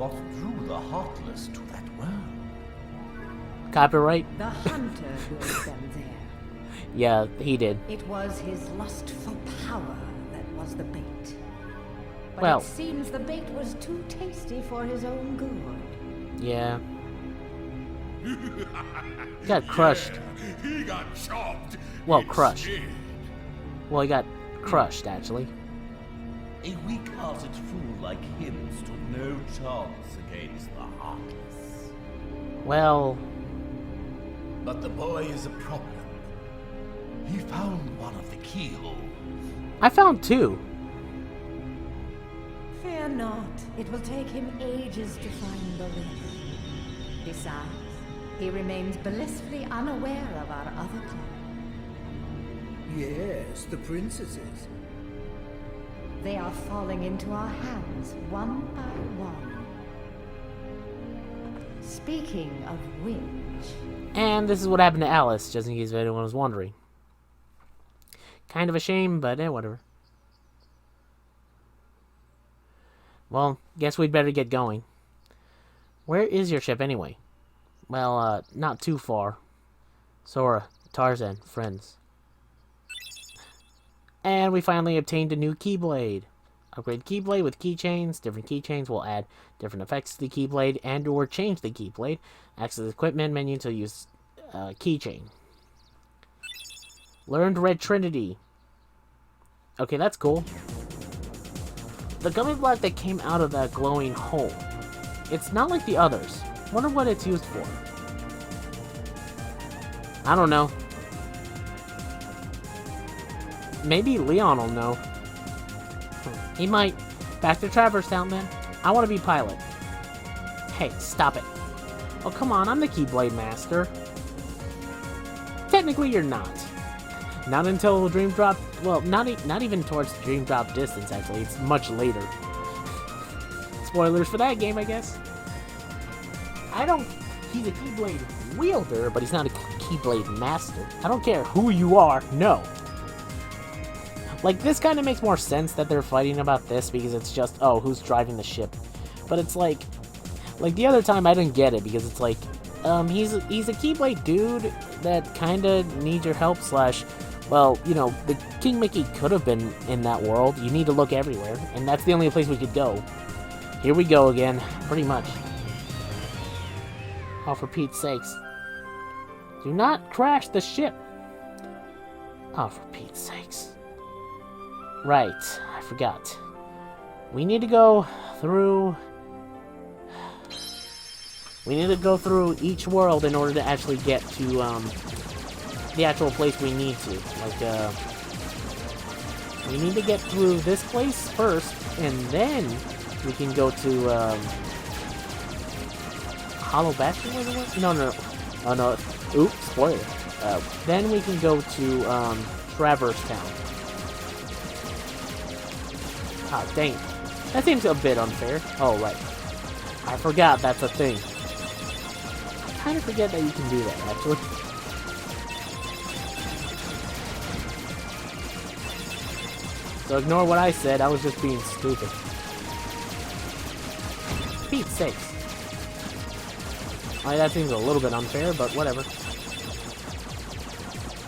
What drew the Heartless to that world? Copyright? The hunter lured them there. Yeah, he did. It was his lust for power that was the bait. But Well. it seems the bait was too tasty for his own good. Yeah. Got crushed. He got chopped. Well, crushed. Well, he got crushed, actually. A weak-hearted fool like him stood no chance against the Heartless. Well, But the boy is a problem. He found one of the keyholes. I found two. Fear not. It will take him ages to find the ring. Besides, he remains blissfully unaware of our other plan. Yes, the princesses. They are falling into our hands one by one. Speaking of which... And this is what happened to Alice, just in case anyone was wondering. Kind of a shame, but whatever. Well, guess we'd better get going. Where is your ship anyway? Well, not too far. Sora, Tarzan, friends. And we finally obtained a new Keyblade. Upgrade Keyblade with keychains. Different keychains will add different effects to the Keyblade and or change the Keyblade. Access the equipment menu to use keychain. Learned Red Trinity. Okay, that's cool. The gummy block that came out of that glowing hole. It's not like the others. Wonder what it's used for. I don't know. Maybe Leon will know. He might. Back to Traverse Town then. I want to be pilot. Hey, stop it. Oh, come on, I'm the Keyblade Master. Technically, you're not. Not until Dream Drop... Well, not even towards Dream Drop distance, actually. It's much later. Spoilers for that game, I guess. He's a Keyblade wielder, but he's not a Keyblade Master. I don't care who you are, no. Like, this kind of makes more sense that they're fighting about this, because it's just, oh, who's driving the ship? But it's like the other time I didn't get it, because it's like, he's a Keyblade dude that kind of needs your help, slash, well, you know, the King Mickey could have been in that world. You need to look everywhere, and that's the only place we could go. Here we go again, pretty much. Oh, for Pete's sakes. Do not crash the ship. Oh, for Pete's sakes. Right, I forgot. We need to go through... We need to go through each world in order to actually get to, the actual place we need to. Like, we need to get through this place first, and then we can go to, Hollow Bastion, was it? No. Oh, no. Oops, spoiler. Then we can go to, Traverse Town. Ah, dang it. That seems a bit unfair. Oh, right. I forgot that's a thing. I kind of forget that you can do that, actually. So ignore what I said, I was just being stupid. Pete's sakes. Alright, that seems a little bit unfair, but whatever.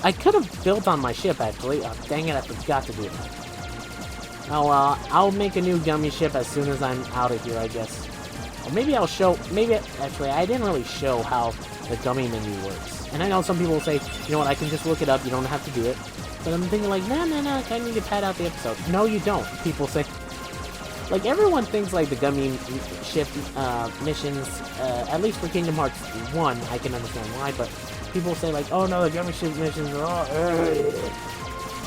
I could have built on my ship, actually. Oh, dang it, I forgot to do that. Oh, I'll make a new gummy ship as soon as I'm out of here, I guess. Or maybe I'll show... Maybe... Actually, I didn't really show how the gummy menu works. And I know some people will say, you know what, I can just look it up, you don't have to do it. But I'm thinking like, no, I need to pad out the episode. No, you don't. People say... Like, everyone thinks, like, the gummy ship missions, at least for Kingdom Hearts 1, I can understand why, but people say, like, oh no, the gummy ship missions are all...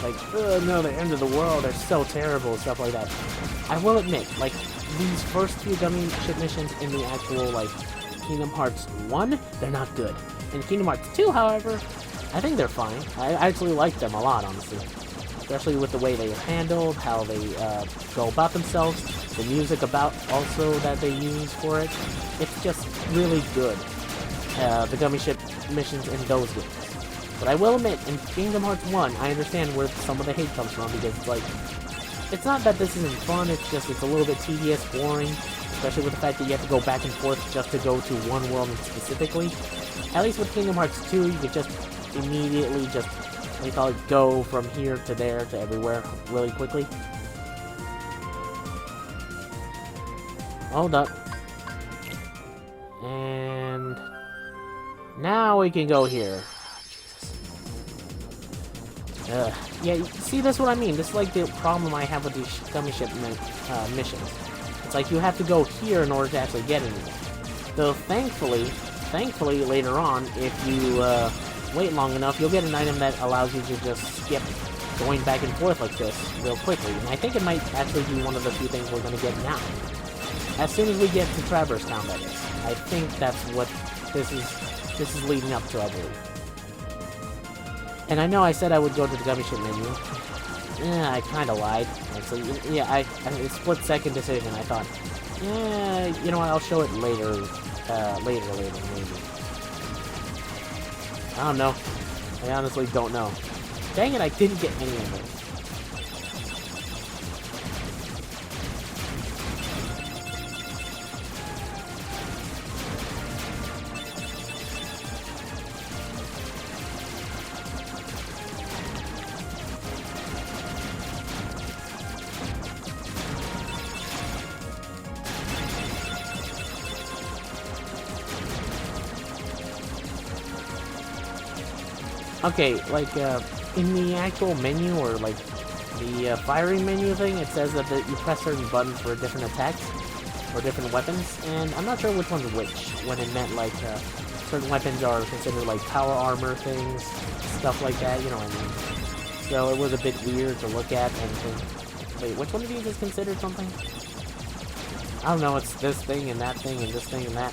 Like, oh no, the end of the world are so terrible, stuff like that. I will admit, like, these first few gummy ship missions in the actual, like, Kingdom Hearts 1, they're not good. In Kingdom Hearts 2, however, I think they're fine. I actually like them a lot, honestly. Especially with the way they are handled, how they go about themselves, the music about also that they use for it. It's just really good, the gummy ship missions in those games. But I will admit, in Kingdom Hearts 1, I understand where some of the hate comes from, because, like, it's not that this isn't fun, it's just, it's a little bit tedious, boring, especially with the fact that you have to go back and forth just to go to one world specifically. At least with Kingdom Hearts 2, you could just immediately just, what do you call it, go from here to there to everywhere really quickly. Hold up. And now we can go here. Jesus. Yeah, see, that's what I mean. This is like the problem I have with these gummy ship missions. It's like you have to go here in order to actually get anything. Though thankfully later on, if you wait long enough, you'll get an item that allows you to just skip going back and forth like this real quickly. And I think it might actually be one of the few things we're going to get now. As soon as we get to Traverse Town, that is. I think that's what this is leading up to, I believe. And I know I said I would go to the gummy ship menu. Yeah, I kind of lied. Actually, yeah, it's split-second decision. I thought, yeah, you know what? I'll show it later. Later, maybe. I don't know. I honestly don't know. Dang it! I didn't get any of it. Okay, like, in the actual menu, or, like, the firing menu thing, it says that you press certain buttons for different attacks, or different weapons, and I'm not sure which one's which, when it meant, like, certain weapons are considered, like, power armor things, stuff like that, you know what I mean? So it was a bit weird to look at and think, wait, which one of these is considered something? I don't know, it's this thing, and that thing, and this thing, and that,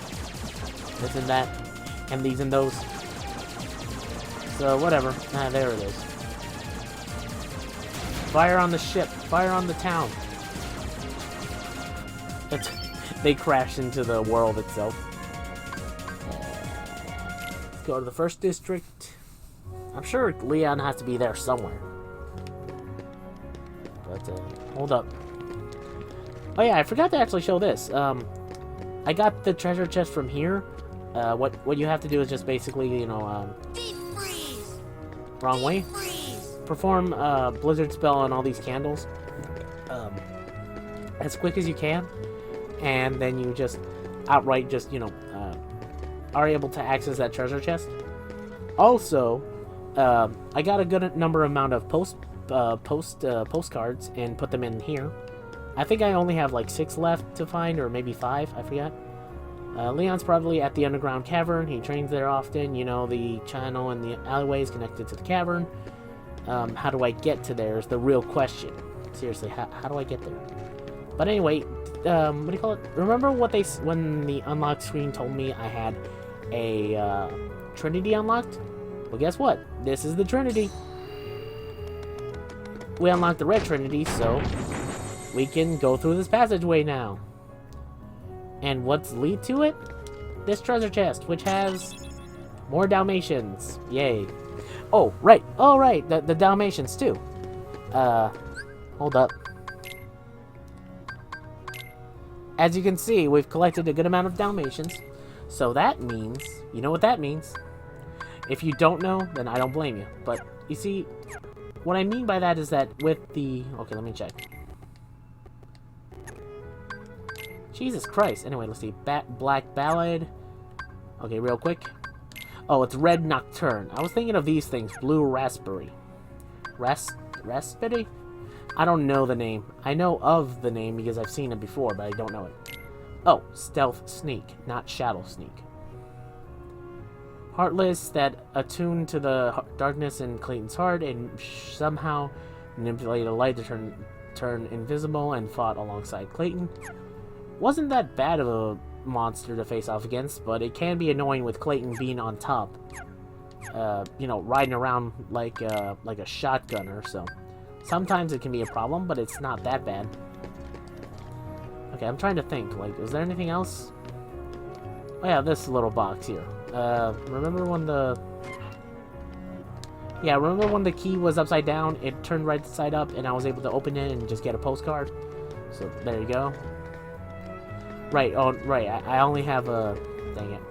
this and that, and these and those. So, whatever. Ah, there it is. Fire on the ship. Fire on the town. They crash into the world itself. Let's go to the first district. I'm sure Leon has to be there somewhere. But, hold up. Oh yeah, I forgot to actually show this. I got the treasure chest from here. What you have to do is just basically, you know, wrong way. Perform blizzard spell on all these candles as quick as you can, and then you just outright just, you know, are able to access that treasure chest. Also, I got a good amount of postcards and put them in here. I think I only have like 6 left to find, or maybe 5, I forgot. Leon's probably at the underground cavern. He trains there often. You know, the channel and the alleyways connected to the cavern. How do I get to there is the real question. Seriously, how do I get there? But anyway, what do you call it? Remember what when the unlock screen told me I had a Trinity unlocked? Well, guess what? This is the Trinity. We unlocked the red Trinity, so we can go through this passageway now. And what's lead to it? This treasure chest, which has more Dalmatians. Yay. Oh, right. Oh, right. The Dalmatians, too. Hold up. As you can see, we've collected a good amount of Dalmatians. So that means... You know what that means. If you don't know, then I don't blame you. But, you see, what I mean by that is that with the... Okay, let me check. Jesus Christ. Anyway, let's see. Black Ballad. Okay, real quick. Oh, it's Red Nocturne. I was thinking of these things. Blue Raspberry. Raspberry? I don't know the name. I know of the name because I've seen it before, but I don't know it. Oh, Stealth Sneak, not Shadow Sneak. Heartless, that attuned to the darkness in Clayton's heart and somehow manipulated the light to turn invisible and fought alongside Clayton. Wasn't that bad of a monster to face off against, but it can be annoying with Clayton being on top. You know, riding around like a shotgunner, so sometimes it can be a problem, but it's not that bad. Okay, I'm trying to think, like, is there anything else? Oh yeah, this little box here. Remember when the... Yeah, remember when the key was upside down, it turned right side up, and I was able to open it and just get a postcard? So, there you go. Right, oh, right, I only have a... Dang it.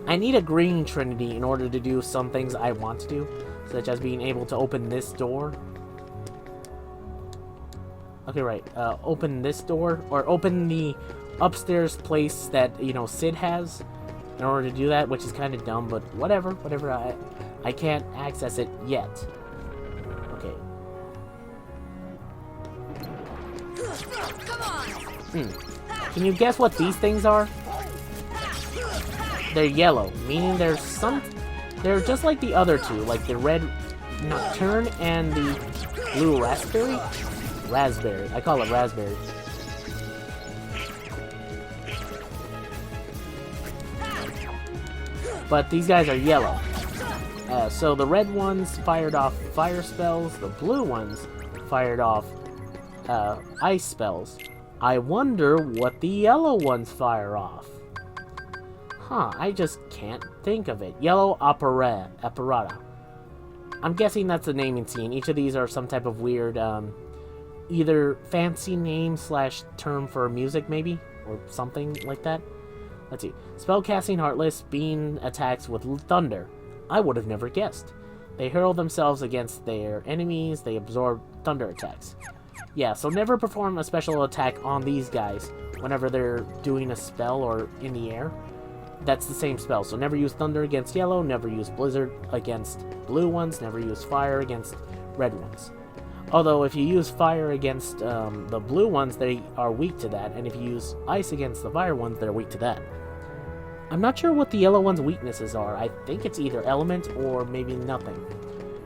I need a green trinity in order to do some things I want to do, such as being able to open this door. Okay, right, open this door, or open the upstairs place that, you know, Sid has in order to do that, which is kind of dumb, but whatever, I can't access it yet. Okay. Can you guess what these things are? They're yellow, meaning they're just like the other two, like the red Nocturne and the blue Raspberry? Raspberry. I call it Raspberry. But these guys are yellow. So the red ones fired off fire spells, the blue ones fired off ice spells. I wonder what the yellow ones fire off. Huh, I just can't think of it. Yellow Apparata. I'm guessing that's the naming scene. Each of these are some type of weird, either fancy name / term for music, maybe? Or something like that. Let's see. Spellcasting Heartless, being attacks with thunder. I would have never guessed. They hurl themselves against their enemies. They absorb thunder attacks. Yeah, so never perform a special attack on these guys whenever they're doing a spell or in the air. That's the same spell, so never use thunder against yellow, never use blizzard against blue ones, never use fire against red ones. Although if you use fire against the blue ones, they are weak to that, and if you use ice against the fire ones, they're weak to that. I'm not sure what the yellow one's weaknesses are. I think it's either element or maybe nothing.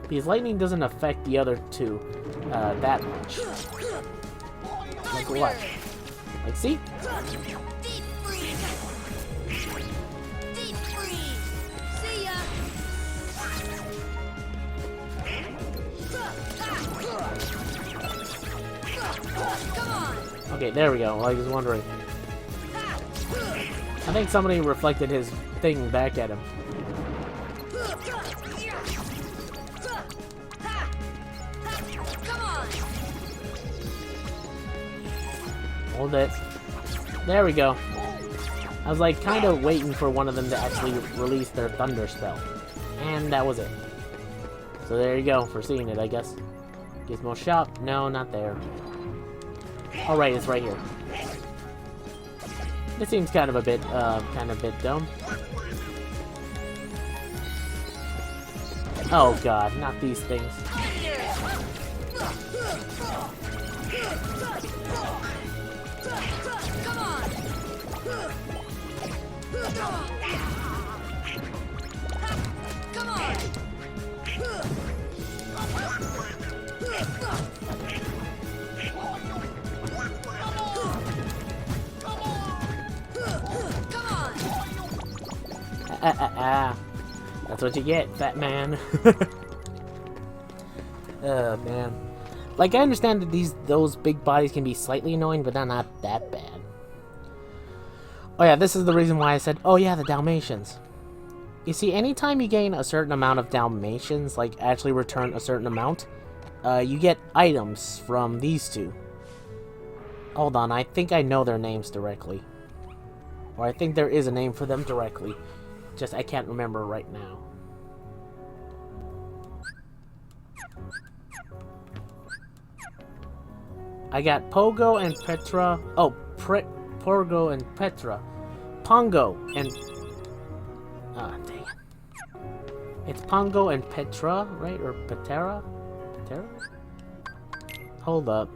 Because lightning doesn't affect the other two that much. Like what? Like, see? Deep freeze! Deep freeze! See ya! Come on! Okay, there we go. I was wondering. I think somebody reflected his thing back at him. Come on! Hold it. There we go. I was like kind of waiting for one of them to actually release their thunder spell. And that was it. So there you go for seeing it, I guess. Gizmo shop? No, not there. Alright, it's right here. This seems kind of a bit dumb. Oh god, not these things. Come on! Come on! That's what you get, fat man. Oh man. Like, I understand that those big bodies can be slightly annoying, but they're not that bad. Oh yeah, this is the reason why I said, oh yeah, the Dalmatians. You see, anytime you gain a certain amount of Dalmatians, like actually return a certain amount, you get items from these two. Hold on, I think I know their names directly. Or I think there is a name for them directly. Just, I can't remember right now. I got Pogo and Petra. Oh, Porgo and Petra. Pongo and... Ah, dang it. It's Pongo and Petra, right? Or Petera? Petera? Hold up.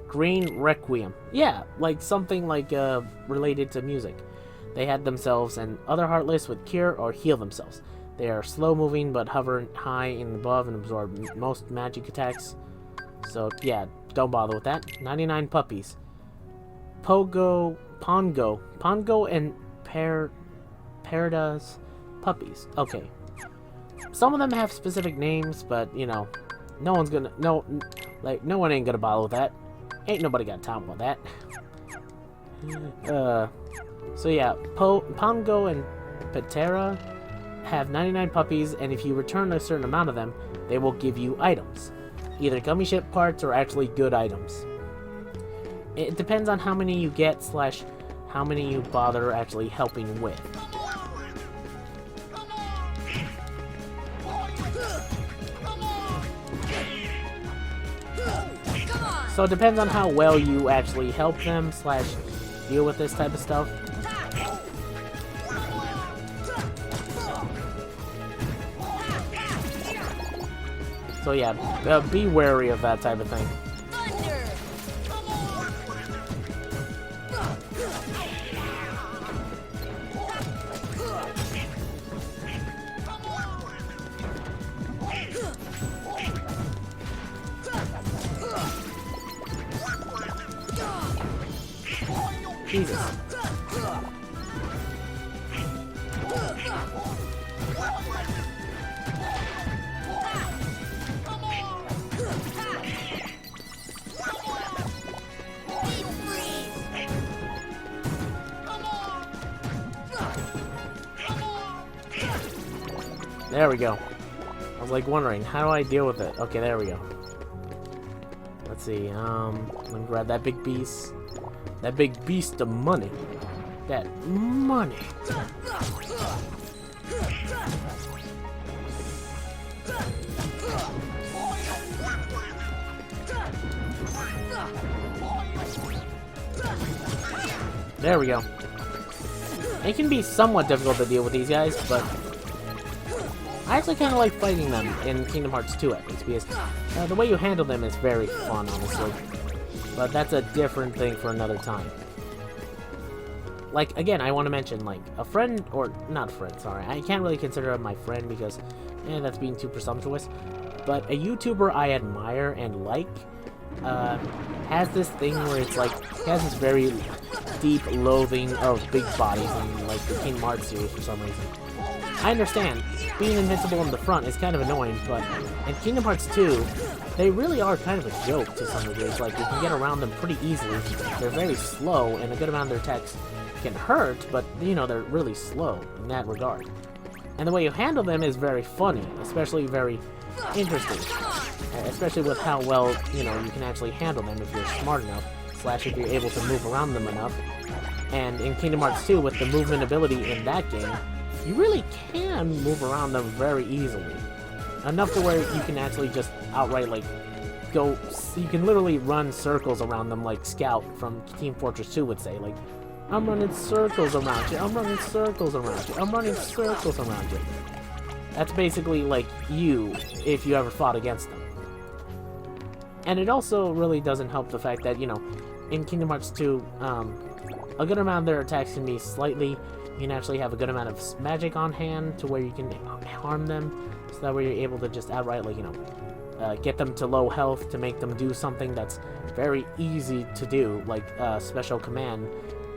Green Requiem. Yeah, like something like related to music. They had themselves and other Heartless with cure or heal themselves. They are slow moving but hover high and above and absorb most magic attacks. So yeah, don't bother with that. 99 puppies. Pongo and Perida's puppies. Okay. Some of them have specific names, but you know, no one ain't gonna bother with that. Ain't nobody got time for that. So yeah, Pongo and Petera have 99 puppies, and if you return a certain amount of them, they will give you items. Either gummy ship parts or actually good items. It depends on how many you get slash how many you bother actually helping with. So it depends on how well you actually help them slash deal with this type of stuff. So yeah, be wary of that type of thing. Jesus. There we go. I was like wondering, how do I deal with it? Okay, there we go. Let's see, let me grab that big beast. That big beast of money. That money. There we go. It can be somewhat difficult to deal with these guys, but I actually kind of like fighting them in Kingdom Hearts 2 at least, because the way you handle them is very fun, honestly. But that's a different thing for another time. Like, again, I want to mention, like, a friend, or not friend, sorry. I can't really consider him my friend because, that's being too presumptuous. But a YouTuber I admire and like, has this thing where it's like, he has this very deep loathing of big bodies in, like, the Kingdom Hearts series for some reason. I understand, being invincible in the front is kind of annoying, but in Kingdom Hearts 2, they really are kind of a joke to some degree. It's like, you can get around them pretty easily. They're very slow, and a good amount of their attacks can hurt, but, you know, they're really slow in that regard. And the way you handle them is very funny, especially very interesting. Especially with how well, you know, you can actually handle them if you're smart enough, slash if you're able to move around them enough. And in Kingdom Hearts 2, with the movement ability in that game, you really can move around them very easily. Enough to where you can actually just outright, like, go... You can literally run circles around them like Scout from Team Fortress 2 would say. Like, I'm running circles around you, I'm running circles around you, I'm running circles around you. That's basically, like, you, if you ever fought against them. And it also really doesn't help the fact that, you know, in Kingdom Hearts 2, a good amount of their attacks can be slightly... You can actually have a good amount of magic on hand to where you can harm them, so that way you're able to just outright, like, you know, get them to low health to make them do something that's very easy to do, like a special command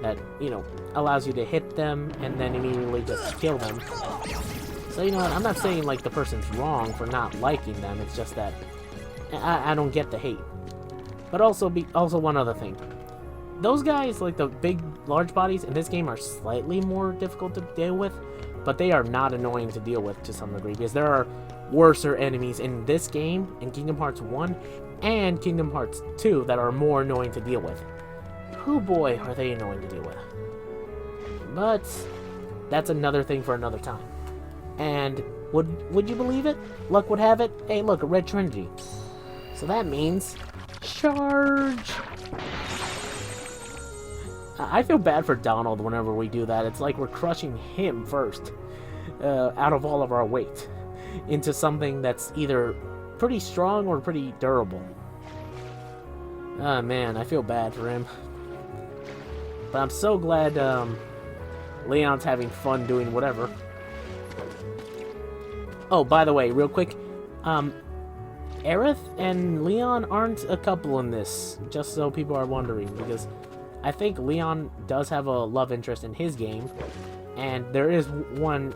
that, you know, allows you to hit them and then immediately just kill them. So, you know what, I'm not saying, like, the person's wrong for not liking them, it's just that I don't get the hate. But also one other thing. Those guys, like the big, large bodies in this game, are slightly more difficult to deal with, but they are not annoying to deal with to some degree, because there are worser enemies in this game, in Kingdom Hearts 1 and Kingdom Hearts 2, that are more annoying to deal with. Oh boy, are they annoying to deal with. But that's another thing for another time. And would you believe it? Luck would have it. Hey, look, a red Trinity. So that means charge. I feel bad for Donald whenever we do that. It's like we're crushing him first, out of all of our weight, into something that's either pretty strong or pretty durable. Ah, man, I feel bad for him. But I'm so glad Leon's having fun doing whatever. Oh, by the way, real quick, Aerith and Leon aren't a couple in this, just so people are wondering, because I think Leon does have a love interest in his game, and there is one,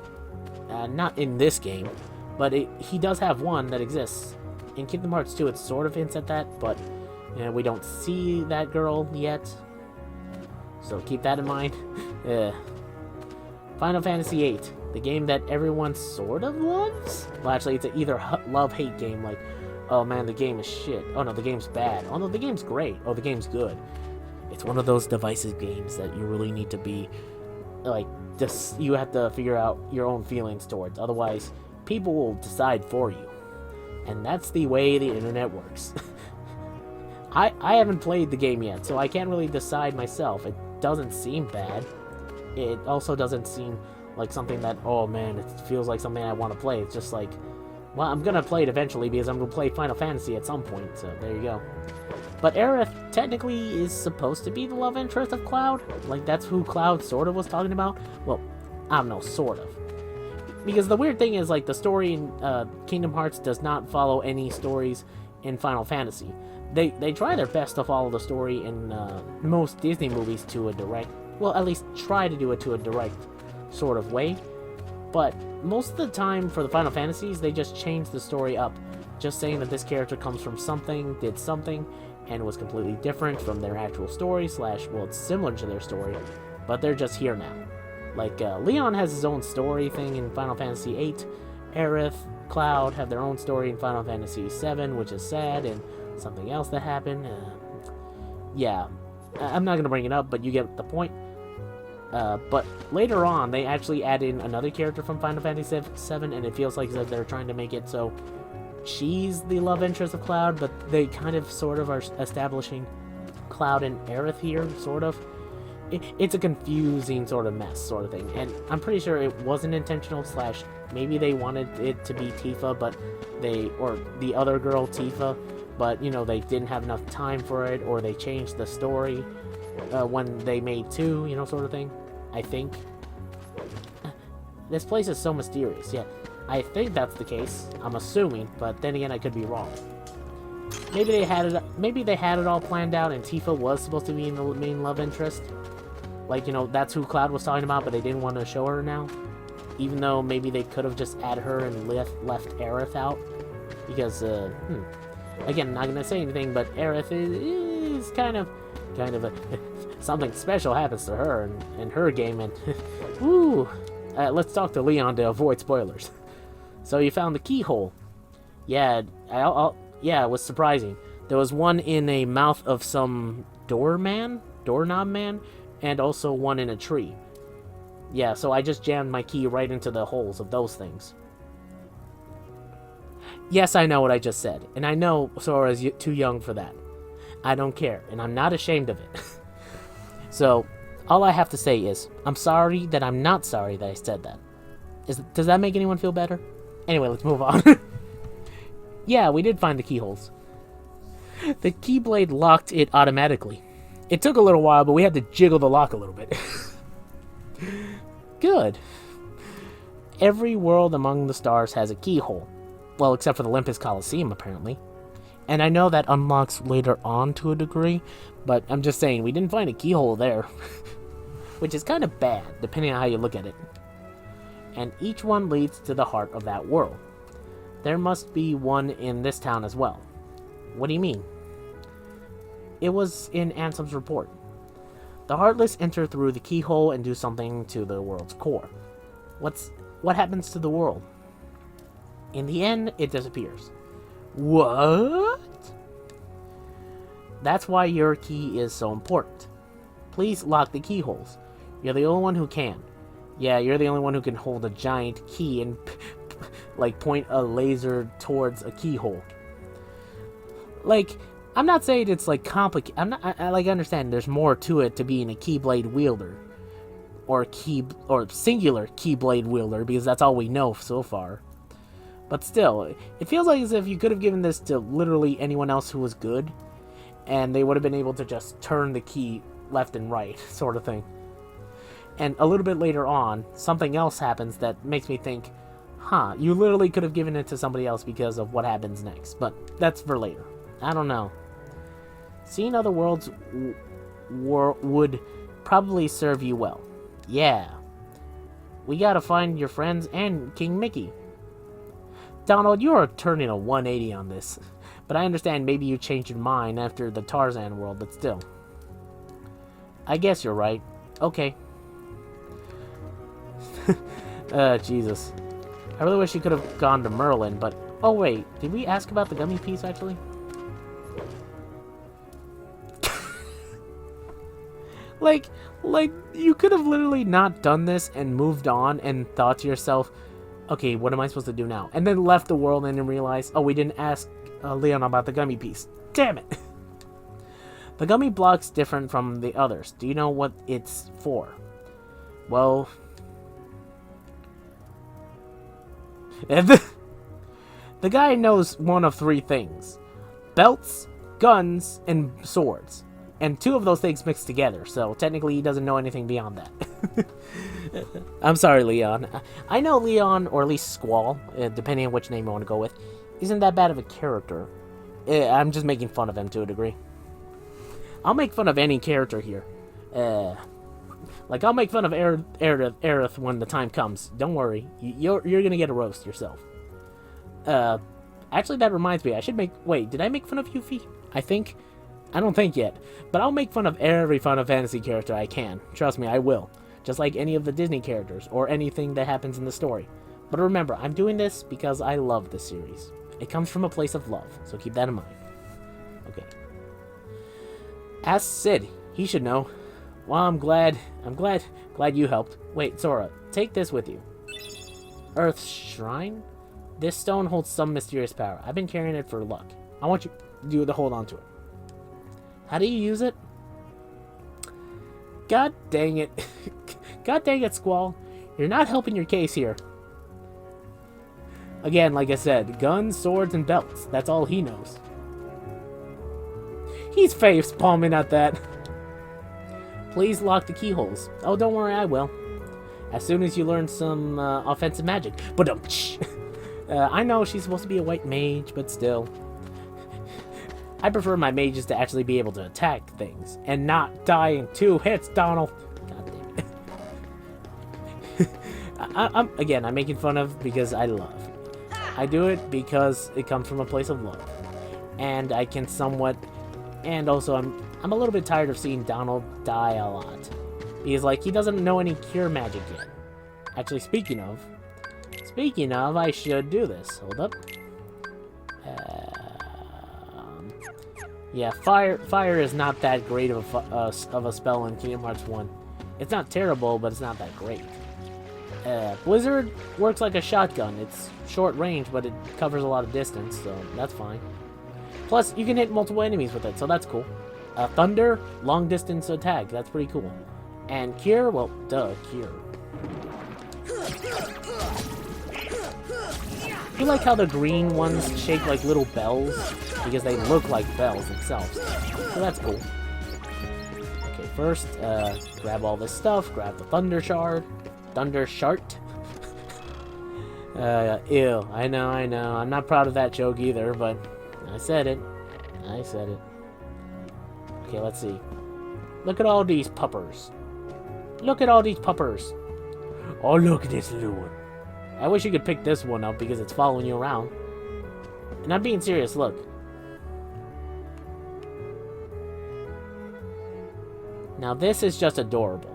not in this game, but he does have one that exists. In Kingdom Hearts 2, it sort of hints at that, but you know, we don't see that girl yet, so keep that in mind. Final Fantasy VIII, the game that everyone sort of loves? Well, actually, it's an either love-hate game, like, oh man, the game is shit. Oh no, the game's bad. Oh no, the game's great. Oh, the game's good. It's one of those divisive games that you really need to be, like, just, you have to figure out your own feelings towards. Otherwise, people will decide for you. And that's the way the internet works. I haven't played the game yet, so I can't really decide myself. It doesn't seem bad. It also doesn't seem like something that, oh man, it feels like something I want to play. It's just like, well, I'm gonna play it eventually because I'm gonna play Final Fantasy at some point, so there you go. But Aerith technically is supposed to be the love interest of Cloud. Like, that's who Cloud sort of was talking about. Well, I don't know, sort of. Because the weird thing is, like, the story in Kingdom Hearts does not follow any stories in Final Fantasy. They try their best to follow the story in most Disney movies to a direct, well, at least try to do it to a direct sort of way. But most of the time for the Final Fantasies, they just change the story up, just saying that this character comes from something, did something, and was completely different from their actual story, slash, well, it's similar to their story, but they're just here now. Like, Leon has his own story thing in Final Fantasy VIII, Aerith, Cloud have their own story in Final Fantasy VII, which is sad, and something else that happened. Yeah, I'm not going to bring it up, but you get the point. But later on, they actually add in another character from Final Fantasy VII, and it feels like that they're trying to make it so she's the love interest of Cloud, but they kind of sort of are establishing Cloud and Aerith here, sort of. It's a confusing sort of mess, sort of thing, and I'm pretty sure it wasn't intentional, slash, maybe they wanted it to be Tifa, but or the other girl, Tifa, but, you know, they didn't have enough time for it, or they changed the story when they made 2, you know, sort of thing, I think. This place is so mysterious, yeah. I think that's the case, I'm assuming, but then again, I could be wrong. Maybe they had it all planned out, and Tifa was supposed to be the main love interest. Like, you know, that's who Cloud was talking about, but they didn't want to show her now. Even though maybe they could have just added her and left Aerith out. Because, again, not gonna say anything, but Aerith is kind of something special happens to her in her game, and woo. Let's talk to Leon to avoid spoilers. So you found the keyhole. Yeah, yeah, it was surprising. There was one in a mouth of some doorknob man, and also one in a tree. Yeah, so I just jammed my key right into the holes of those things. Yes, I know what I just said, and I know Sora's too young for that. I don't care, and I'm not ashamed of it. So, all I have to say is, I'm sorry that I'm not sorry that I said that. Does that make anyone feel better? Anyway, let's move on. Yeah, we did find the keyholes. The keyblade locked it automatically. It took a little while, but we had to jiggle the lock a little bit. Good. Every world among the stars has a keyhole. Well, except for the Olympus Coliseum, apparently. And I know that unlocks later on to a degree, but I'm just saying, we didn't find a keyhole there. Which is kind of bad, depending on how you look at it. And each one leads to the heart of that world. There must be one in this town as well. What do you mean? It was in Ansem's report. The Heartless enter through the keyhole and do something to the world's core. What happens to the world? In the end, it disappears. What? That's why your key is so important. Please lock the keyholes. You're the only one who can. Yeah, you're the only one who can hold a giant key and like point a laser towards a keyhole. Like, I'm not saying it's like complicated. I understand there's more to it to being a keyblade wielder, or singular keyblade wielder, because that's all we know so far. But still, it feels like as if you could have given this to literally anyone else who was good, and they would have been able to just turn the key left and right, sort of thing. And a little bit later on, something else happens that makes me think, huh, you literally could have given it to somebody else because of what happens next. But that's for later. I don't know. Seeing other worlds would probably serve you well. Yeah. We gotta find your friends and King Mickey. Donald, you're turning a 180 on this. But I understand maybe you changed your mind after the Tarzan world, but still. I guess you're right. Okay. Jesus. I really wish you could have gone to Merlin, but... Oh, wait. Did we ask about the gummy piece, actually? like, you could have literally not done this and moved on and thought to yourself, okay, what am I supposed to do now? And then left the world and then realized, oh, we didn't ask Leon about the gummy piece. Damn it! The gummy block's different from the others. Do you know what it's for? Well... The guy knows one of 3 things. Belts, guns, and swords. And 2 of those things mixed together, so technically he doesn't know anything beyond that. I'm sorry, Leon. I know Leon, or at least Squall, depending on which name you want to go with, isn't that bad of a character. I'm just making fun of him to a degree. I'll make fun of any character here. Like, I'll make fun of Aerith when the time comes. Don't worry. You're gonna get a roast yourself. Actually, that reminds me. I should make... Wait, did I make fun of Yuffie? I think... I don't think yet. But I'll make fun of every Final Fantasy character I can. Trust me, I will. Just like any of the Disney characters, or anything that happens in the story. But remember, I'm doing this because I love this series. It comes from a place of love, so keep that in mind. Okay. Ask Sid. He should know. Well, I'm glad you helped. Wait, Sora, take this with you. Earth's Shrine? This stone holds some mysterious power. I've been carrying it for luck. I want you to hold on to it. How do you use it? God dang it. God dang it, Squall. You're not helping your case here. Again, like I said, guns, swords, and belts. That's all he knows. He's face palming at that. Please lock the keyholes. Oh, don't worry, I will. As soon as you learn some offensive magic. But I know she's supposed to be a white mage, but still. I prefer my mages to actually be able to attack things and not die in 2 hits, Donald. God damn it. I'm making fun of because I love. I do it because it comes from a place of love. And I can somewhat... And also, I'm a little bit tired of seeing Donald die a lot. Because, like, he doesn't know any cure magic yet. Actually, speaking of, I should do this. Hold up. Yeah, fire is not that great of a spell in Kingdom Hearts 1. It's not terrible, but it's not that great. Blizzard works like a shotgun. It's short range, but it covers a lot of distance, so that's fine. Plus, you can hit multiple enemies with it, so that's cool. Thunder, long distance attack. That's pretty cool. And Cure, well, duh, Cure. You like how the green ones shake like little bells? Because they look like bells themselves. So that's cool. Okay, first, grab all this stuff. Grab the Thunder Shard. Thunder Shart. Ew. I know. I'm not proud of that joke either, but I said it. Okay, let's see. Look at all these puppers. Oh, look at this little one. I wish you could pick this one up because it's following you around. And I'm being serious, look. Now this is just adorable.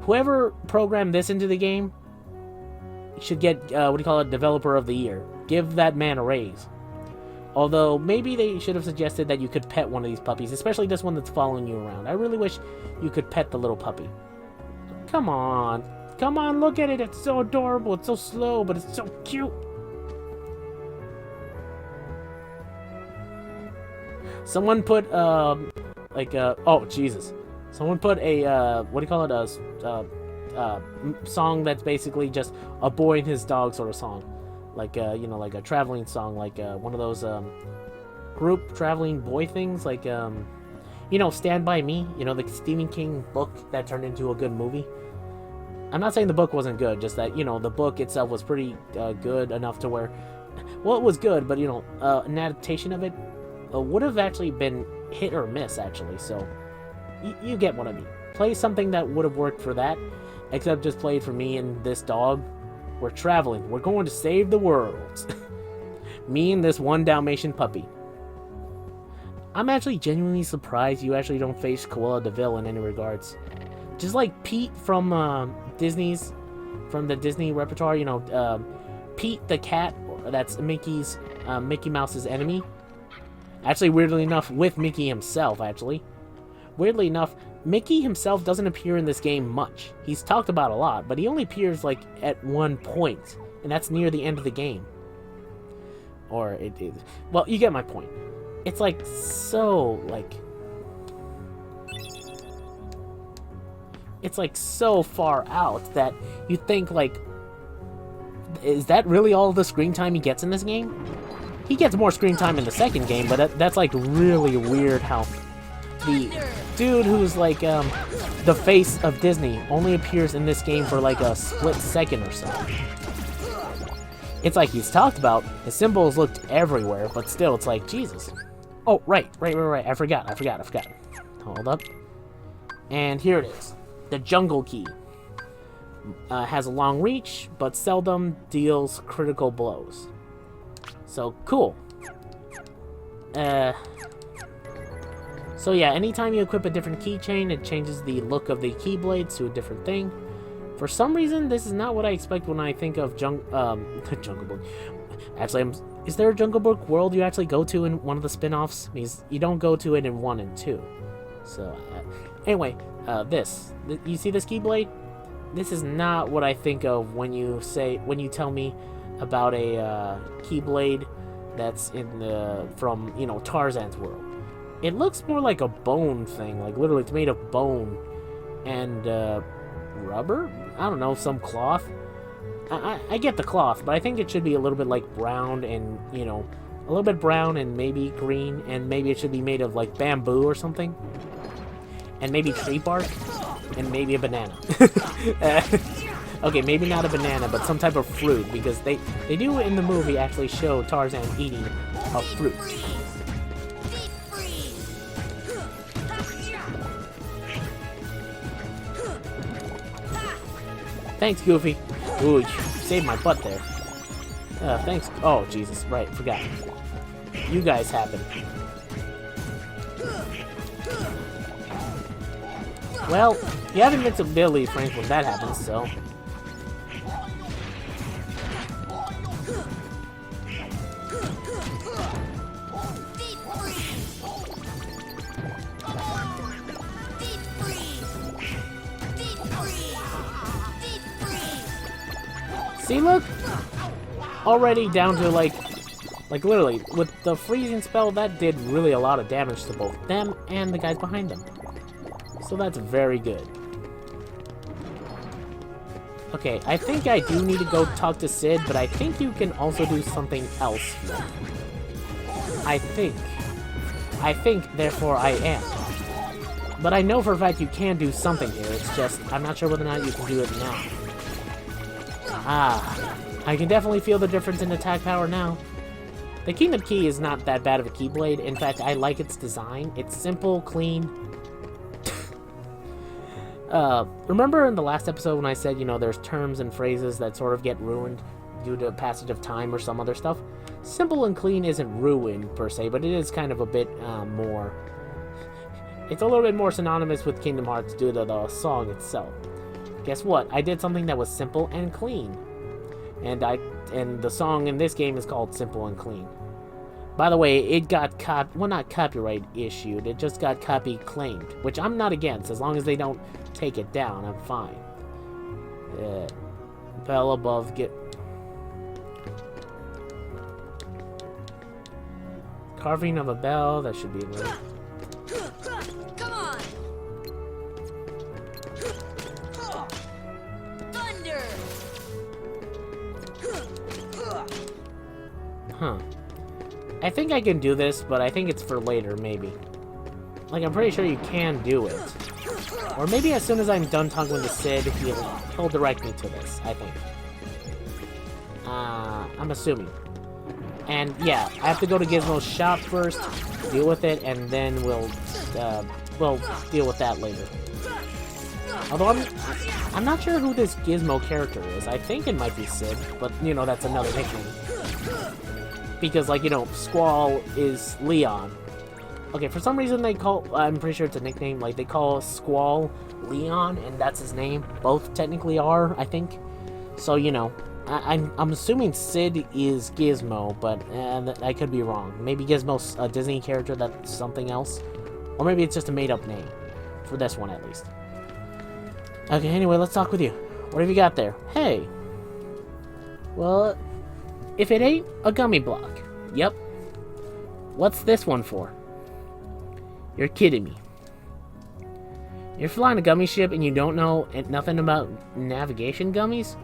Whoever programmed this into the game should get, Developer of the Year. Give that man a raise. Although, maybe they should have suggested that you could pet one of these puppies, especially this one that's following you around. I really wish you could pet the little puppy. Come on, look at it. It's so adorable. It's so slow, but it's so cute. Someone put, oh, Jesus. Someone put a, song that's basically just a boy and his dog sort of song. Like, like a traveling song, like, one of those, group traveling boy things, like, Stand By Me, the Stephen King book that turned into a good movie. I'm not saying the book wasn't good, just that, the book itself was pretty, good enough to where, well, it was good, but, an adaptation of it would have actually been hit or miss, actually, so, you get what I mean. Play something that would have worked for that, except just play it for me and this dog. We're traveling. We're going to save the world. Me and this one Dalmatian puppy. I'm actually genuinely surprised you actually don't face Cruella de Vil in any regards. Just like Pete from the Disney repertoire, Pete the cat, that's Mickey Mouse's enemy. Actually, weirdly enough, with Mickey himself, actually. weirdly enough, Mickey himself doesn't appear in this game much. He's talked about a lot, but he only appears, like, at one point, and that's near the end of the game. Or it is... Well, you get my point. It's, like, so, like... It's, like, so far out that you think, like... Is that really all the screen time he gets in this game? He gets more screen time in the second game, but that's, like, really weird how... The dude who's, like, the face of Disney only appears in this game for, like, a split second or so. It's like he's talked about, his symbols looked everywhere, but still, it's like, Jesus. Oh, right. I forgot. Hold up. And here it is. The Jungle Key. Has a long reach, but seldom deals critical blows. So, cool. So yeah, anytime you equip a different keychain, it changes the look of the Keyblades to a different thing. For some reason, this is not what I expect when I think of Jungle Book. Actually, is there a Jungle Book world you actually go to in one of the spin-offs? Because you don't go to it in 1 and 2. So, anyway, you see this Keyblade? This is not what I think of when you tell me about a Keyblade that's from, you know, Tarzan's world. It looks more like a bone thing, like literally it's made of bone and rubber? I don't know, some cloth. I get the cloth, but I think it should be a little bit like brown and, you know, a little bit brown and maybe green, and maybe it should be made of like bamboo or something. And maybe tree bark, and maybe a banana. Okay, maybe not a banana, but some type of fruit, because they do in the movie actually show Tarzan eating a fruit. Thanks, Goofy. Ooh, you saved my butt there. Thanks. Oh, Jesus. Right, forgot. You guys happen. Well, you have invincibility, Frank, when that happens, so... See, look? Already down to, like literally, with the freezing spell, that did really a lot of damage to both them and the guys behind them. So that's very good. Okay, I think I do need to go talk to Sid, but I think you can also do something else here. I think, therefore I am. But I know for a fact you can do something here, it's just, I'm not sure whether or not you can do it now. Ah, I can definitely feel the difference in attack power now. The Kingdom Key is not that bad of a Keyblade. In fact, I like its design. It's simple, clean. Remember in the last episode when I said, you know, there's terms and phrases that sort of get ruined due to passage of time or some other stuff? Simple and clean isn't ruined, per se, but it is kind of a bit more... It's a little bit more synonymous with Kingdom Hearts due to the song itself. Guess what? I did something that was simple and clean. And the song in this game is called Simple and Clean. By the way, it got not copyright issued, it just got copy claimed, which I'm not against. As long as they don't take it down, I'm fine. Bell above, get... Carving of a bell, that should be right. Come on! Thunder! Huh. I think I can do this, but I think it's for later, maybe. Like, I'm pretty sure you can do it. Or maybe as soon as I'm done talking with the Sid, he'll direct me to this, I think. I'm assuming. And yeah, I have to go to Gizmo's shop first, deal with it, and then we'll deal with that later. Although I'm not sure who this Gizmo character is. I think it might be Sid, but you know, that's another nickname. Because, like, you know, Squall is Leon. Okay, for some reason they call, I'm pretty sure it's a nickname, like they call Squall Leon, and that's his name. Both technically are, I think. So, you know, I'm assuming Sid is Gizmo, but I could be wrong. Maybe Gizmo's a Disney character that's something else. Or maybe it's just a made-up name. For this one, at least. Okay, anyway, let's talk with you. What have you got there? Hey. Well, if it ain't a gummy block. Yep. What's this one for? You're kidding me. You're flying a gummy ship and you don't know nothing about navigation gummies?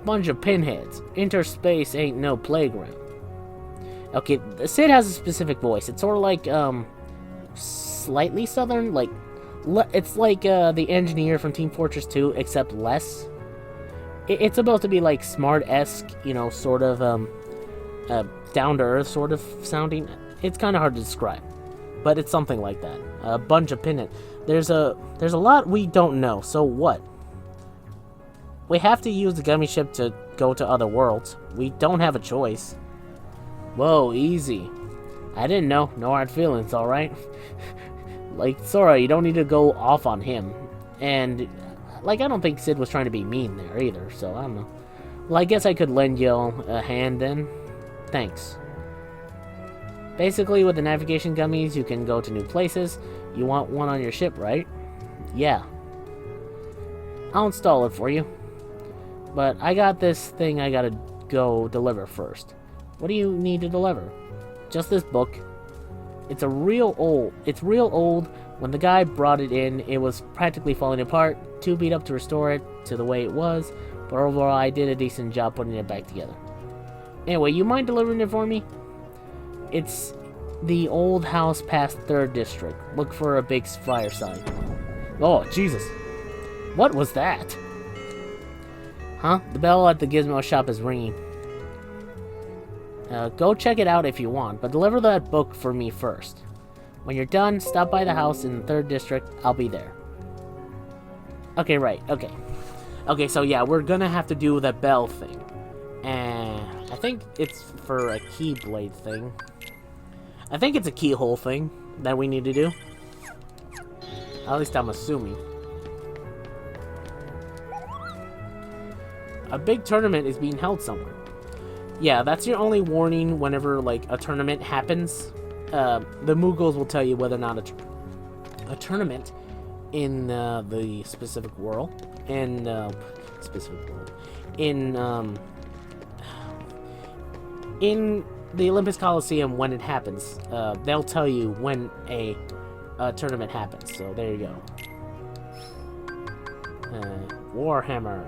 Bunch of pinheads. Interspace ain't no playground. Okay, Sid has a specific voice. It's sort of like, slightly southern. Like, it's like, the engineer from Team Fortress 2, except less. It's supposed to be, like, smart-esque, you know, sort of, down-to-earth sort of sounding. It's kind of hard to describe. But it's something like that. A bunch of pinheads. There's a lot we don't know, so what? We have to use the gummy ship to go to other worlds. We don't have a choice. Whoa, easy. I didn't know. No hard feelings, alright? Like, Sora, you don't need to go off on him. And, like, I don't think Sid was trying to be mean there either, so I don't know. Well, I guess I could lend you a hand then. Thanks. Basically, with the navigation gummies, you can go to new places. You want one on your ship, right? Yeah. I'll install it for you. But I got this thing I gotta go deliver first. What do you need to deliver? Just this book. It's real old. When the guy brought it in, it was practically falling apart. Too beat up to restore it to the way it was. But overall, I did a decent job putting it back together. Anyway, you mind delivering it for me? It's the old house past 3rd District. Look for a big fire sign. Oh, Jesus. What was that? Huh? The bell at the Gizmo shop is ringing. Go check it out if you want, but deliver that book for me first. When you're done, stop by the house in the 3rd District. I'll be there. Okay, right. Okay. Okay, so yeah, we're gonna have to do the bell thing. And I think it's for a Keyblade thing. I think it's a keyhole thing that we need to do. At least I'm assuming. A big tournament is being held somewhere. Yeah, that's your only warning whenever, like, a tournament happens. The Moogles will tell you whether or not a tournament in the specific world. In the Olympus Coliseum when it happens. They'll tell you when a tournament happens. So there you go. Warhammer.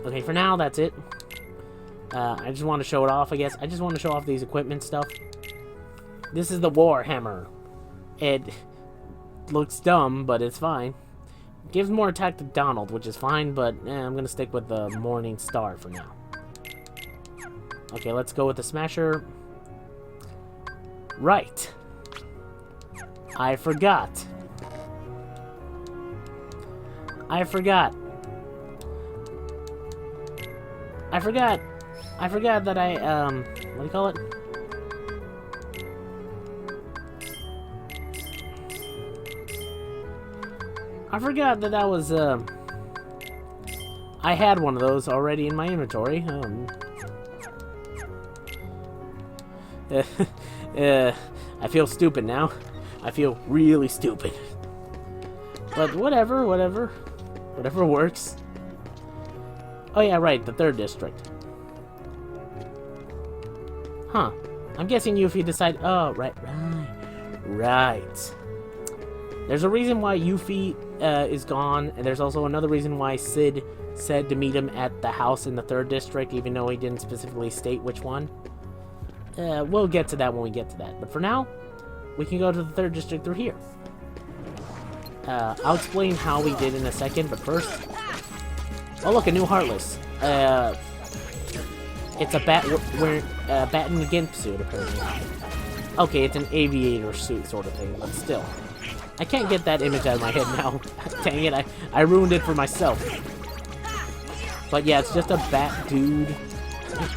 Okay, for now, that's it. I just want to show it off, I guess. I just want to show off these equipment stuff. This is the Warhammer. It looks dumb, but it's fine. Gives more attack to Donald, which is fine, but I'm going to stick with the Morning Star for now. Okay, let's go with the Smasher. Right. I forgot. I forgot that I, what do you call it? I forgot that was, I had one of those already in my inventory. I feel stupid now. I feel really stupid. But whatever works. Oh yeah, right, the 3rd District. Huh. I'm guessing Yuffie decide. Oh, right. There's a reason why Yuffie is gone, and there's also another reason why Sid said to meet him at the house in the 3rd District, even though he didn't specifically state which one. We'll get to that when we get to that. But for now, we can go to the 3rd District through here. I'll explain how we did in a second, but first... Oh, look, a new Heartless. It's a bat in the Gimp suit, apparently. Okay, it's an aviator suit sort of thing, but still. I can't get that image out of my head now. Dang it, I ruined it for myself. But yeah, it's just a bat dude.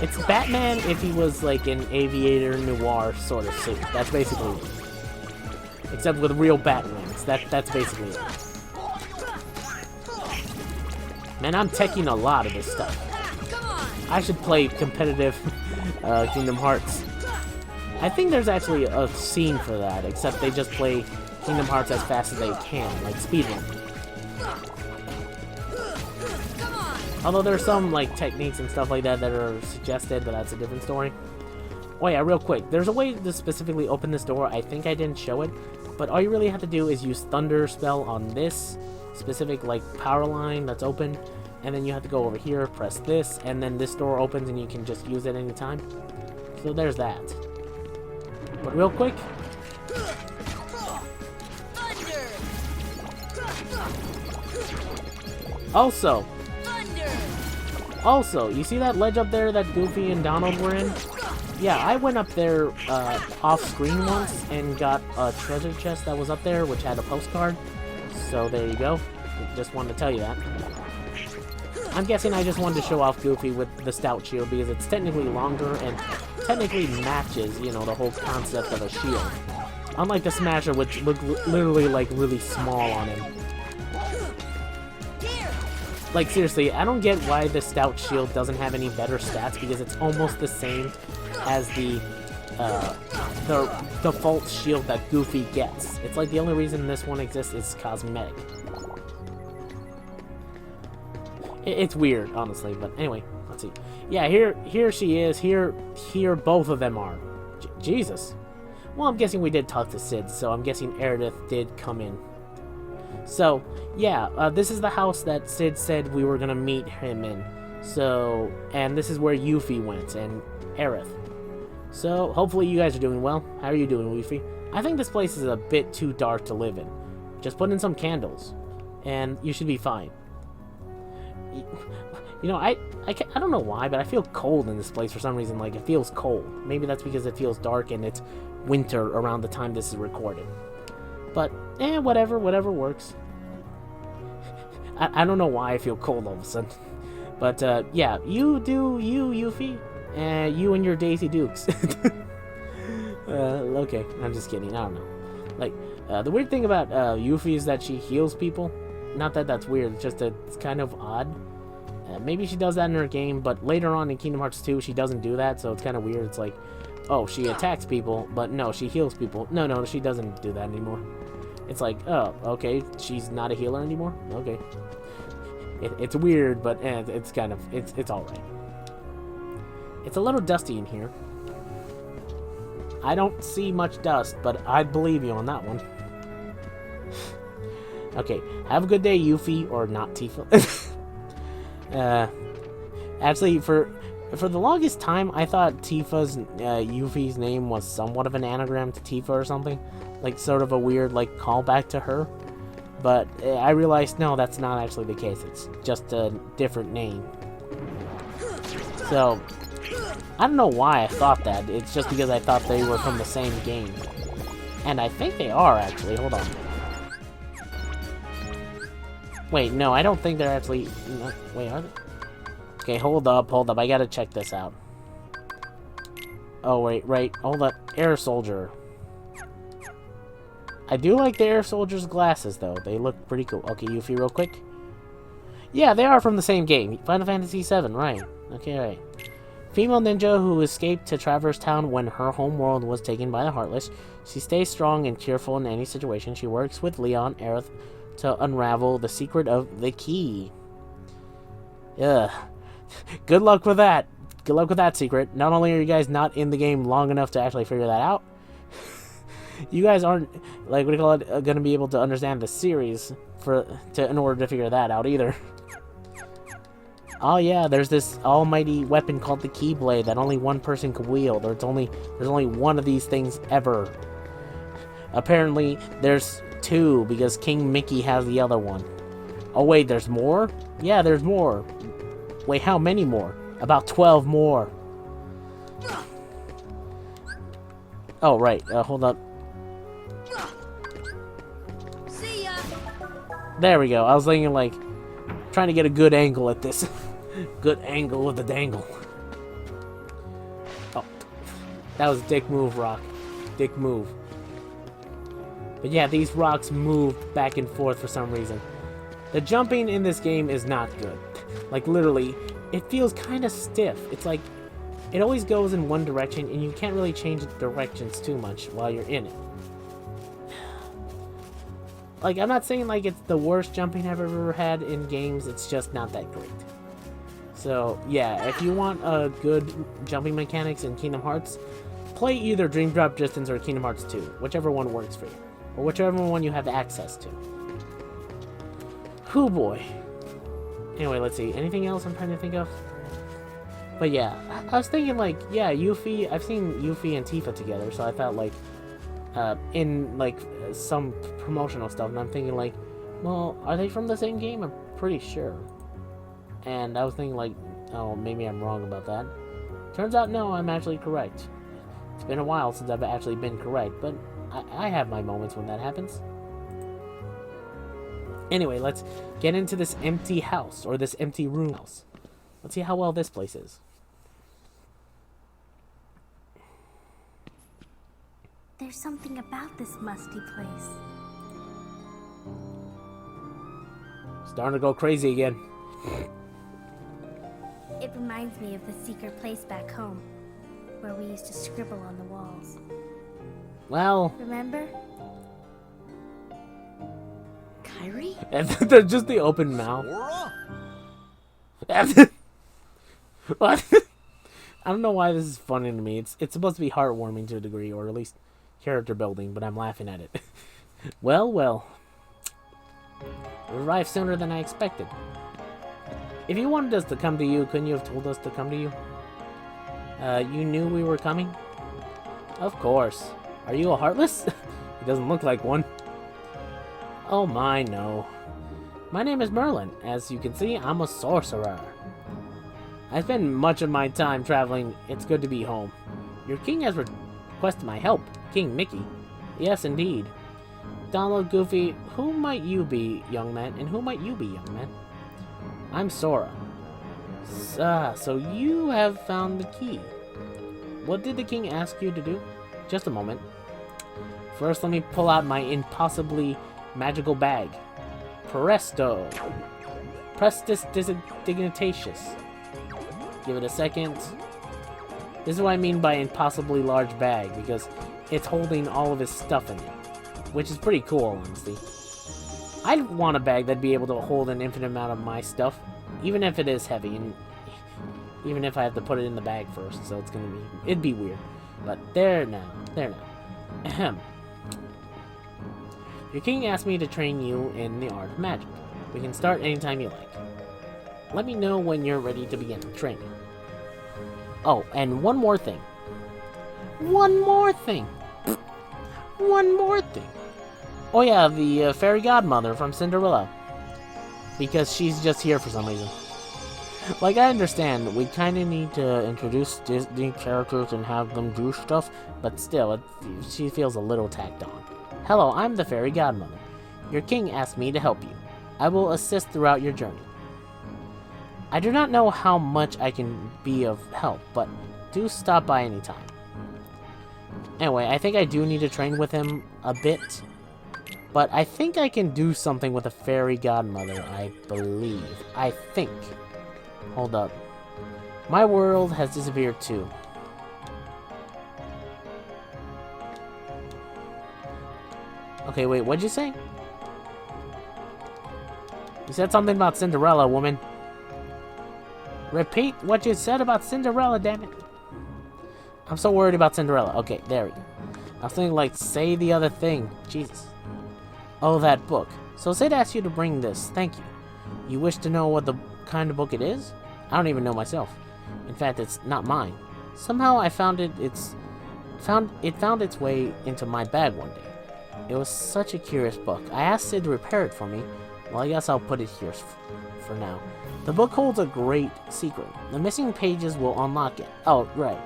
It's Batman if he was like an aviator noir sort of suit. That's basically it. Except with real bat wings. That's basically it. Man, I'm teching a lot of this stuff. I should play competitive Kingdom Hearts. I think there's actually a scene for that, except they just play Kingdom Hearts as fast as they can, like speedrun. Although there's some like techniques and stuff like that that are suggested, but that's a different story. Oh yeah, real quick, there's a way to specifically open this door. I think I didn't show it, but all you really have to do is use Thunder spell on this specific like power line that's open, and then you have to go over here, press this, and then this door opens and you can just use it anytime. So there's that. But real quick, also, you see that ledge up there that Goofy and Donald were in? Yeah, I went up there off-screen once and got a treasure chest that was up there, which had a postcard. So there you go. Just wanted to tell you that. I'm guessing I just wanted to show off Goofy with the stout shield because it's technically longer and technically matches, you know, the whole concept of a shield. Unlike the Smasher, which looked literally like really small on him. Like seriously, I don't get why the stout shield doesn't have any better stats because it's almost the same as the default shield that Goofy gets. It's like the only reason this one exists is cosmetic. It's weird, honestly, but anyway, let's see. Yeah, here she is. Here both of them are. Jesus. Well, I'm guessing we did talk to Sid, so I'm guessing Aerith did come in. So, yeah, this is the house that Sid said we were gonna meet him in. So, and this is where Yuffie went, and Aerith. So, hopefully you guys are doing well. How are you doing, Yuffie? I think this place is a bit too dark to live in. Just put in some candles, and you should be fine. You know, I don't know why, but I feel cold in this place for some reason. Like, it feels cold. Maybe that's because it feels dark and it's winter around the time this is recorded. But, whatever works. I don't know why I feel cold all of a sudden. But, yeah, you do you, Yuffie. You and your Daisy Dukes. Okay, I'm just kidding. I don't know. Like, the weird thing about Yuffie is that she heals people. Not that that's weird, it's just that it's kind of odd. Maybe she does that in her game, but later on in Kingdom Hearts 2, she doesn't do that, so it's kind of weird. It's like, oh, she attacks people, but no, she heals people. No, she doesn't do that anymore. It's like, oh, okay, she's not a healer anymore? Okay. It's weird, but it's kind of, it's alright. It's a little dusty in here. I don't see much dust, but I'd believe you on that one. Okay, have a good day, Yuffie, or not Tifa. Actually, for the longest time, I thought Tifa's, Yuffie's name was somewhat of an anagram to Tifa or something. Like, sort of a weird, like, callback to her. But I realized, no, that's not actually the case. It's just a different name. So, I don't know why I thought that. It's just because I thought they were from the same game. And I think they are, actually. Hold on. Wait, no, I don't think they're actually... No, wait, are they? Okay, hold up. I gotta check this out. Oh, wait, right. Hold up. Air Soldier. I do like the Air Soldier's glasses, though. They look pretty cool. Okay, Yuffie, real quick. Yeah, they are from the same game. Final Fantasy VII, right. Okay, right. Female ninja who escaped to Traverse Town when her home world was taken by the Heartless. She stays strong and cheerful in any situation. She works with Leon, Aerith, to unravel the secret of the key. Ugh. Good luck with that. Good luck with that secret. Not only are you guys not in the game long enough to actually figure that out, you guys aren't, like, what do you call it, going to be able to understand the series in order to figure that out either. Oh yeah, there's this almighty weapon called the Keyblade that only one person can wield, or there's only one of these things ever. Apparently, there's two, because King Mickey has the other one. Oh wait, there's more? Yeah, there's more. Wait, how many more? About 12 more. Oh, right, hold up. See ya. There we go. I was thinking, like, trying to get a good angle at this. Good angle with the dangle. Oh, that was a dick move, Rock. Dick move. But yeah, these rocks move back and forth for some reason. The jumping in this game is not good. Like, literally, it feels kind of stiff. It's like, it always goes in one direction, and you can't really change directions too much while you're in it. Like, I'm not saying like it's the worst jumping I've ever had in games, it's just not that great. So, yeah, if you want a good jumping mechanics in Kingdom Hearts, play either Dream Drop Distance or Kingdom Hearts 2, whichever one works for you, or whichever one you have access to. Whew, boy. Anyway, let's see. Anything else I'm trying to think of? But yeah, I was thinking like, yeah, Yuffie, I've seen Yuffie and Tifa together, so I thought like, in like some promotional stuff, and I'm thinking like, well, are they from the same game? I'm pretty sure. And I was thinking like, oh, maybe I'm wrong about that. Turns out, no, I'm actually correct. It's been a while since I've actually been correct, but I have my moments when that happens. Anyway, let's get into this empty house, or this empty room house. Let's see how well this place is. There's something about this musty place. Starting to go crazy again. It reminds me of the secret place back home, where we used to scribble on the walls. Well, Remember? Kyrie? they're just the open mouth. Sora? What? I don't know why this is funny to me. It's supposed to be heartwarming to a degree, or at least character building, but I'm laughing at it. Well, well. We arrived sooner than I expected. If you wanted us to come to you, couldn't you have told us to come to you? You knew we were coming? Of course. Are you a Heartless? He doesn't look like one. Oh my, no. My name is Merlin. As you can see, I'm a sorcerer. I spend much of my time traveling. It's good to be home. Your king has requested my help. King Mickey. Yes, indeed. Donald, Goofy, who might you be, young man? And who might you be, young man? I'm Sora. So you have found the key. What did the king ask you to do? Just a moment. First, let me pull out my impossibly magical bag. Presto. Prestis Dignitatious. Give it a second. This is what I mean by impossibly large bag, because it's holding all of his stuff in it, which is pretty cool, honestly. I'd want a bag that'd be able to hold an infinite amount of my stuff, even if it is heavy, and even if I have to put it in the bag first, so it'd be weird. But there now. Ahem. Your king asked me to train you in the art of magic. We can start anytime you like. Let me know when you're ready to begin training. Oh, and one more thing. One more thing. Oh yeah, the fairy godmother from Cinderella. Because she's just here for some reason. Like, I understand, we kind of need to introduce Disney characters and have them do stuff, but still, she feels a little tacked on. Hello, I'm the fairy godmother. Your king asked me to help you. I will assist throughout your journey. I do not know how much I can be of help, but do stop by anytime. Anyway, I think I do need to train with him a bit, but I think I can do something with a fairy godmother, I believe. I think. Hold up. My world has disappeared too. Okay, wait, what'd you say? You said something about Cinderella, woman. Repeat what you said about Cinderella, damn it. I'm so worried about Cinderella. Okay, there we go. I was thinking, like, say the other thing. Jesus. Oh, that book. So Sid asked you to bring this. Thank you. You wish to know what the kind of book it is? I don't even know myself. In fact, it's not mine. Somehow I found it found its way into my bag one day. It was such a curious book. I asked Sid to repair it for me. Well, I guess I'll put it here for now. The book holds a great secret. The missing pages will unlock it. Oh, right.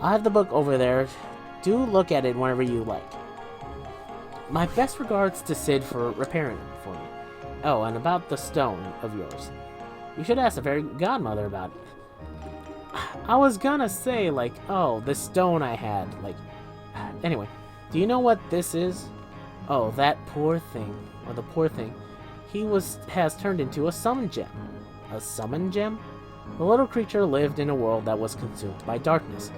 I'll have the book over there. Do look at it whenever you like. My best regards to Sid for repairing it for me. Oh, and about the stone of yours. You should ask the fairy godmother about it. I was gonna say, like, oh, the stone I had, like... Anyway, do you know what this is? Oh, that poor thing, or the poor thing. He has turned into a summon gem. A summon gem? The little creature lived in a world that was consumed by darkness.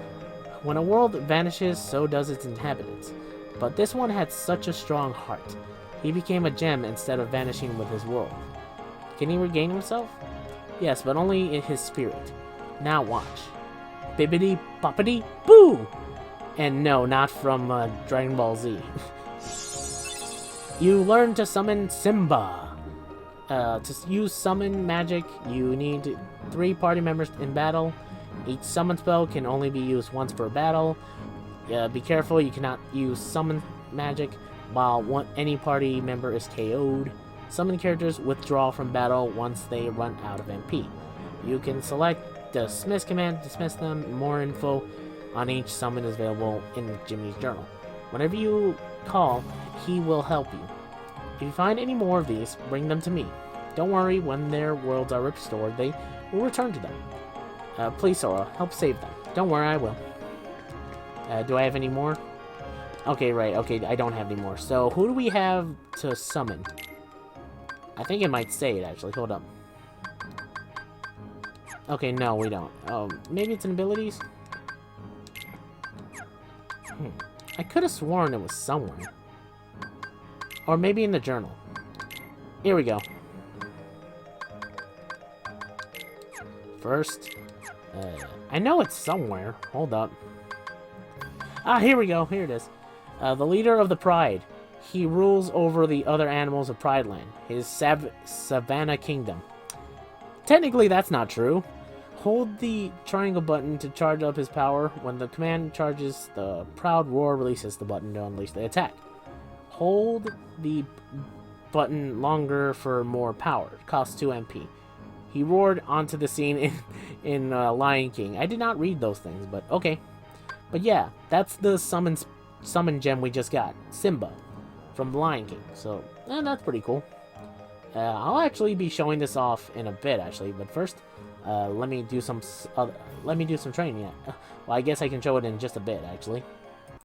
When a world vanishes, so does its inhabitants. But this one had such a strong heart. He became a gem instead of vanishing with his world. Can he regain himself? Yes, but only in his spirit. Now watch. Bibbidi boppity boo! And no, not from Dragon Ball Z. You learn to summon Simba. To use summon magic, you need 3 party members in battle. Each summon spell can only be used once per battle. Be careful, you cannot use summon magic while any party member is KO'd. Summon characters withdraw from battle once they run out of MP. You can select the dismiss command to dismiss them. More info on each summon is available in Jimmy's journal. Whenever you call, he will help you. If you find any more of these, bring them to me. Don't worry, when their worlds are restored, they will return to them. Please, Sora, help save them. Don't worry, I will. Do I have any more? Okay, right, okay, I don't have any more. So, who do we have to summon? I think it might say it, actually. Hold up. Okay, no, we don't. Maybe it's in abilities? I could have sworn it was somewhere. Or maybe in the journal. Here we go. First, I know it's somewhere. Hold up. Ah, here we go. Here it is. The leader of the Pride. He rules over the other animals of Pride Land, his Savannah Kingdom. Technically, that's not true. Hold the triangle button to charge up his power. When the command charges, the Proud Roar releases the button to unleash the attack. Hold the button longer for more power. It costs 2 MP. He roared onto the scene in Lion King. I did not read those things, but okay. But yeah, that's the summon gem we just got. Simba from Lion King. So, that's pretty cool. I'll actually be showing this off in a bit, actually. But first, let me do some training. Well, I guess I can show it in just a bit, actually.